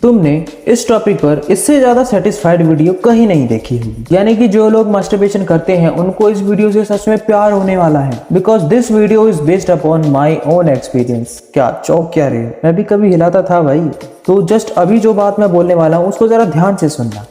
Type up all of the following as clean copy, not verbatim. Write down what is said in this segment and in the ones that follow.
तुमने इस टॉपिक पर इससे ज्यादा सेटिस्फाइड वीडियो कहीं नहीं देखी होगी। यानी कि जो लोग मास्टरबेशन करते हैं उनको इस वीडियो से सच में प्यार होने वाला है, because this video is based upon my own experience. क्या चौक क्या रहे हो, मैं भी कभी हिलाता था भाई। तो जस्ट अभी जो बात मैं बोलने वाला हूँ उसको जरा ध्यान से सुनना।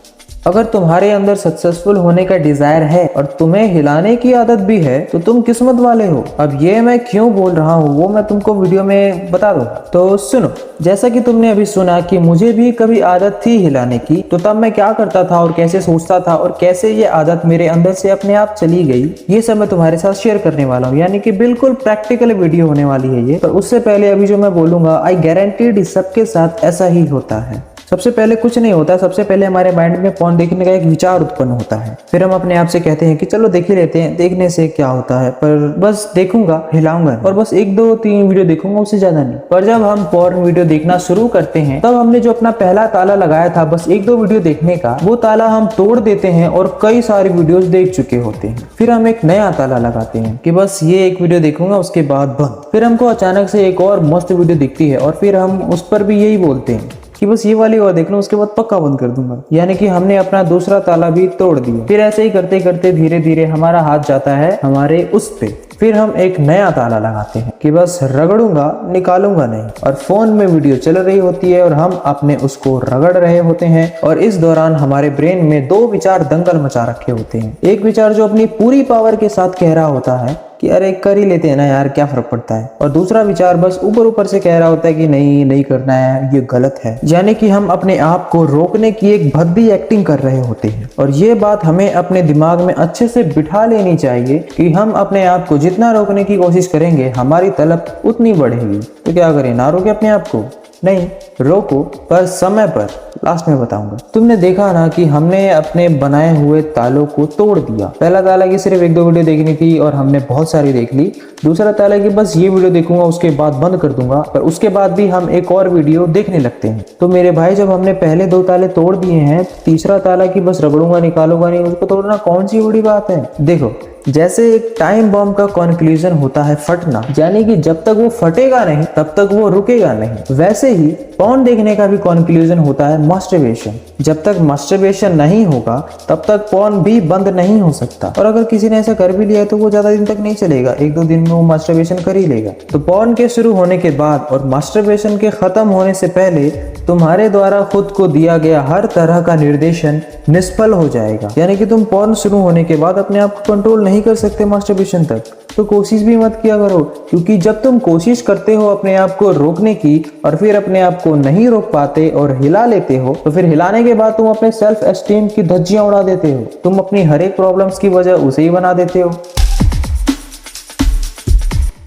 अगर तुम्हारे अंदर सक्सेसफुल होने का डिजायर है और तुम्हें हिलाने की आदत भी है तो तुम किस्मत वाले हो। अब ये मैं क्यों बोल रहा हूँ वो मैं तुमको वीडियो में बता दूंगा। तो सुनो, जैसा कि तुमने अभी सुना कि मुझे भी कभी आदत थी हिलाने की, तो तब मैं क्या करता था और कैसे सोचता था और कैसे ये आदत मेरे अंदर से अपने आप चली गई, ये सब मैं तुम्हारे साथ शेयर करने वाला हूँ। यानी कि बिल्कुल प्रैक्टिकल वीडियो होने वाली है ये। पर उससे पहले अभी जो मैं बोलूंगा, आई गारंटीड सबके साथ ऐसा ही होता है। सबसे पहले कुछ नहीं होता, सबसे पहले हमारे माइंड में पॉर्न देखने का एक विचार उत्पन्न होता है। फिर हम अपने आप से कहते हैं कि चलो देख ही लेते हैं, देखने से क्या होता है, पर बस देखूंगा, हिलाऊंगा और बस 1 2 3 वीडियो देखूंगा, उससे ज्यादा नहीं। पर जब हम पॉर्न वीडियो देखना शुरू करते हैं तब हमने जो अपना पहला ताला लगाया था बस 1 2 वीडियो देखने का, वो ताला हम तोड़ देते हैं और कई सारी वीडियोस देख चुके होते हैं। फिर हम एक नया ताला लगाते हैं कि बस ये 1 वीडियो देखूंगा, उसके बाद बंद। फिर हमको अचानक से एक और मस्त वीडियो दिखती है और फिर हम उस पर भी यही बोलते हैं कि बस ये वाली और देख लो, उसके बाद पक्का बंद कर दूंगा। यानी कि हमने अपना दूसरा ताला भी तोड़ दिया। फिर ऐसे ही करते करते धीरे धीरे हमारा हाथ जाता है हमारे उस पे। फिर हम एक नया ताला लगाते हैं कि बस रगड़ूंगा, निकालूंगा नहीं। और फोन में वीडियो चल रही होती है और हम अपने उसको रगड़ रहे होते हैं। और इस दौरान हमारे ब्रेन में 2 विचार दंगल मचा रखे होते हैं। एक विचार जो अपनी पूरी पावर के साथ कह रहा होता है कि अरे कर ही लेते हैं ना यार, क्या फर्क पड़ता है। और दूसरा विचार बस ऊपर ऊपर से कह रहा होता है कि नहीं नहीं करना है, ये गलत है। यानी कि हम अपने आप को रोकने की एक भद्दी एक्टिंग कर रहे होते हैं। और ये बात हमें अपने दिमाग में अच्छे से बिठा लेनी चाहिए कि हम अपने आप को जितना रोकने की कोशिश करेंगे हमारी तलब उतनी बढ़ेगी। तो क्या करें, ना रोके अपने आप को? नहीं, रोको, पर समय पर। लास्ट में बताऊंगा। तुमने देखा ना कि हमने अपने बनाए हुए तालों को तोड़ दिया। पहला ताला की सिर्फ 1 2 वीडियो देखनी थी और हमने बहुत सारी देख ली। दूसरा ताला की बस ये वीडियो देखूंगा, उसके बाद बंद कर दूंगा। पर उसके बाद भी हम एक और वीडियो देखने लगते हैं। तो मेरे भाई, जब हमने पहले 2 ताले तोड़ दिए हैं, तीसरा ताला की बस रगड़ूंगा, निकालूंगा नहीं, उसको तोड़ना कौन सी बड़ी बात है। देखो, जैसे एक टाइम बॉम्ब का कंक्लूजन होता है फटना, यानी कि जब तक वो फटेगा नहीं तब तक वो रुकेगा नहीं, वैसे ही पॉर्न देखने का भी कंक्लूजन होता है मास्टरबेशन। जब तक मास्टरबेशन नहीं होगा तब तक पॉर्न भी बंद नहीं हो सकता। और अगर किसी ने ऐसा कर भी लिया है तो वो ज्यादा दिन तक नहीं चलेगा, 1 2 दिन में वो मास्टरबेशन कर ही लेगा। तो पॉर्न के शुरू होने के बाद और मास्टरबेशन के खत्म होने से पहले तुम्हारे द्वारा खुद को दिया गया हर तरह का निर्देशन निष्फल हो जाएगा। यानी कि तुम पॉर्न शुरू होने के बाद अपने आप को कंट्रोल नहीं कर सकते मास्टरबेशन तक, तो कोशिश भी मत किया करो। क्योंकि जब तुम कोशिश करते हो अपने आप को रोकने की और फिर अपने आप को नहीं रोक पाते और हिला लेते हो, तो फिर हिलाने के बाद तुम अपने सेल्फ एस्टीम की धज्जियां उड़ा देते हो। तुम अपनी हर एक प्रॉब्लम्स की वजह उसे ही बना देते हो।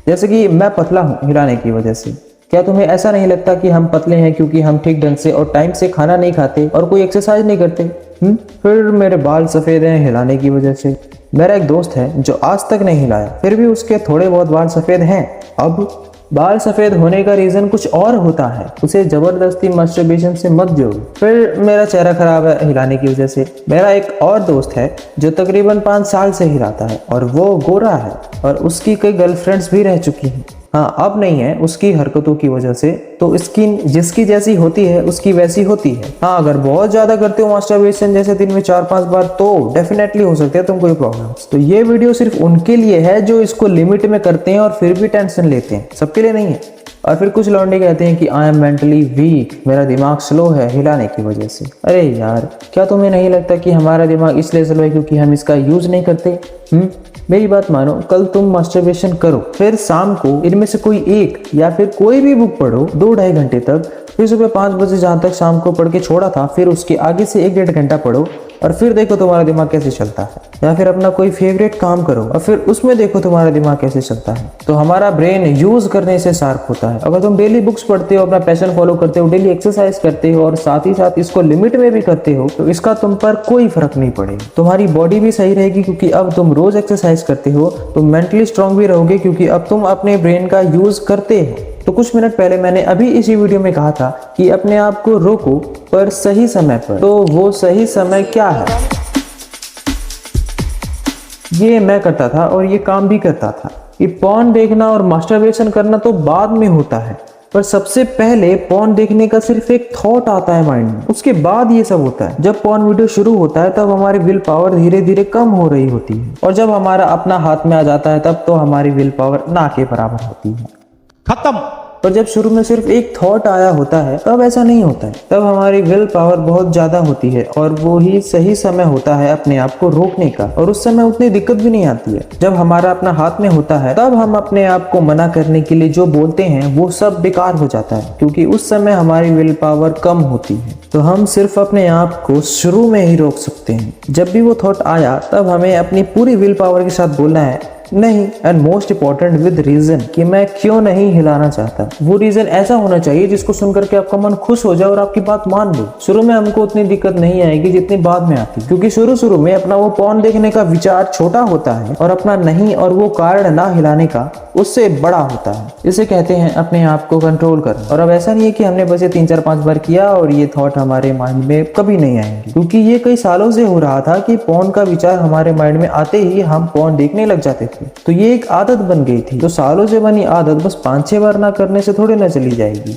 जैसे कि मैं पतला हूं हिलाने की वजह से। क्या तुम्हें ऐसा नहीं लगता कि हम पतले हैं क्योंकि हम ठीक ढंग से और टाइम से खाना नहीं खाते और कोई एक्सरसाइज नहीं करते? फिर मेरे बाल सफेद हैं हिलाने की वजह से। मेरा एक दोस्त है जो आज तक नहीं हिलाया, फिर भी उसके थोड़े बहुत बाल सफेद हैं। अब बाल सफेद होने का रीजन कुछ और होता है, उसे जबरदस्ती मास्टरबेशन से मत जोड़ो। फिर मेरा चेहरा खराब है हिलाने की वजह से। मेरा एक और दोस्त है जो तकरीबन 5 साल से हिलाता है और वो गोरा है और उसकी कई गर्लफ्रेंड्स भी रह चुकी हैं। हाँ, अब नहीं है उसकी हरकतों की वजह से। तो स्किन जिसकी जैसी होती है उसकी वैसी होती है। हाँ, अगर बहुत ज्यादा करते हो मास्टरबेशन, जैसे दिन में 4 5 बार, तो डेफिनेटली हो सकते हैं तुम कोई प्रॉब्लम। तो ये वीडियो सिर्फ उनके लिए है जो इसको लिमिट में करते हैं और फिर भी टेंशन लेते हैं, सबके लिए नहीं है। और फिर कुछ लौंडे कहते हैं कि आई एम मेंटली वीक, मेरा दिमाग स्लो है हिलाने की वजह से। अरे यार, क्या तुम्हें नहीं लगता कि हमारा दिमाग इसलिए स्लो है क्योंकि हम इसका यूज नहीं करते? मेरी बात मानो, कल तुम मास्टरबेशन करो, फिर शाम को इनमें से कोई एक या फिर कोई भी बुक पढ़ो 2 2.5 घंटे तक, फिर सुबह 5 बजे जहां तक शाम को पढ़ के छोड़ा था फिर उसके आगे से 1 1.5 घंटा पढ़ो और फिर देखो तुम्हारा दिमाग कैसे चलता है। या फिर अपना कोई फेवरेट काम करो और फिर उसमें देखो तुम्हारा दिमाग कैसे चलता है। तो हमारा ब्रेन यूज करने से शार्प होता है। अगर तुम डेली बुक्स पढ़ते हो, अपना पैशन फॉलो करते हो, डेली एक्सरसाइज करते हो और साथ ही साथ इसको लिमिट में भी करते हो, तो इसका तुम पर कोई फर्क नहीं पड़ेगा। तुम्हारी बॉडी भी सही रहेगी क्योंकि अब तुम रोज एक्सरसाइज करते हो। तुम मेंटली स्ट्रांग भी रहोगे क्योंकि अब तुम अपने ब्रेन का यूज करते हो। तो कुछ मिनट पहले मैंने अभी इसी वीडियो में कहा था कि अपने आप को रोको, पर सही समय पर। तो वो सही समय क्या है? ये मैं करता था और ये काम भी करता था। ये पॉर्न देखना और मास्टरबेशन करना तो बाद में होता है, पर सबसे पहले पॉर्न देखने का सिर्फ एक थॉट आता है माइंड में, उसके बाद ये सब होता है। जब पॉर्न वीडियो शुरू होता है तब हमारी विल पावर धीरे धीरे कम हो रही होती है, और जब हमारा अपना हाथ में आ जाता है तब तो हमारी विल पावर ना के बराबर होती है, खत्म। पर जब शुरू में सिर्फ एक थॉट आया होता है तब ऐसा नहीं होता है, तब हमारी विल पावर बहुत ज्यादा होती है, और वो ही सही समय होता है अपने आप को रोकने का, और उस समय उतनी दिक्कत भी नहीं आती है। जब हमारा अपना हाथ में होता है तब हम अपने आप को मना करने के लिए जो बोलते हैं वो सब बेकार हो जाता है, क्योंकि उस समय हमारी विल पावर कम होती है। तो हम सिर्फ अपने आप को शुरू में ही रोक सकते हैं। जब भी वो थॉट आया तब हमें अपनी पूरी विल पावर के साथ बोलना है नहीं, and most important with reason, कि मैं क्यों नहीं हिलाना चाहता। वो रीजन ऐसा होना चाहिए जिसको सुनकर के आपका मन खुश हो जाए और आपकी बात मान लो। शुरू में हमको उतनी दिक्कत नहीं आएगी जितनी बाद में आती, क्योंकि शुरू में अपना वो पॉर्न देखने का विचार छोटा होता है और अपना नहीं और वो कारण ना हिलाने का उससे बड़ा होता है। इसे कहते हैं अपने आप को कंट्रोल करना। और अब ऐसा नहीं है कि हमने बस ये 3-4-5 बार किया और ये थॉट हमारे माइंड में कभी नहीं आएंगे, क्योंकि ये कई सालों से हो रहा था कि पॉर्न का विचार हमारे माइंड में आते ही हम पॉर्न देखने लग जाते थे। तो ये एक आदत बन गई थी। तो सालों से बनी आदत बस 5-6 बार ना करने से थोड़ी ना चली जाएगी,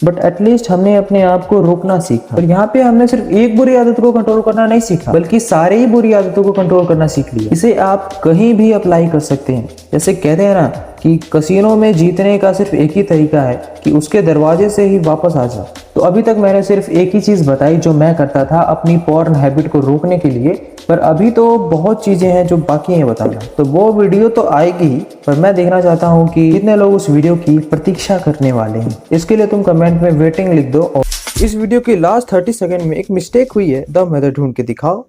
बट एटलीस्ट हमने अपने आप को रोकना सीखा। और यहाँ पे हमने सिर्फ एक बुरी आदत को कंट्रोल करना नहीं सीखा, बल्कि सारे ही बुरी आदतों को कंट्रोल करना सीख लिया। इसे आप कहीं भी अप्लाई कर सकते हैं। जैसे कहते हैं ना कि कसिनो में जीतने का सिर्फ एक ही तरीका है कि उसके दरवाजे से ही वापस आ जाओ। तो अभी तक मैंने सिर्फ एक ही चीज बताई जो मैं करता था अपनी पॉर्न हैबिट को रोकने के लिए, पर अभी तो बहुत चीजें हैं जो बाकी हैं बताना। तो वो वीडियो तो आएगी ही, पर मैं देखना चाहता हूँ कि कितने लोग उस वीडियो की प्रतीक्षा करने वाले हैं। इसके लिए तुम कमेंट में वेटिंग लिख दो। और इस वीडियो के लास्ट 30 सेकंड में एक मिस्टेक हुई है, द मेथड ढूंढ के दिखाओ।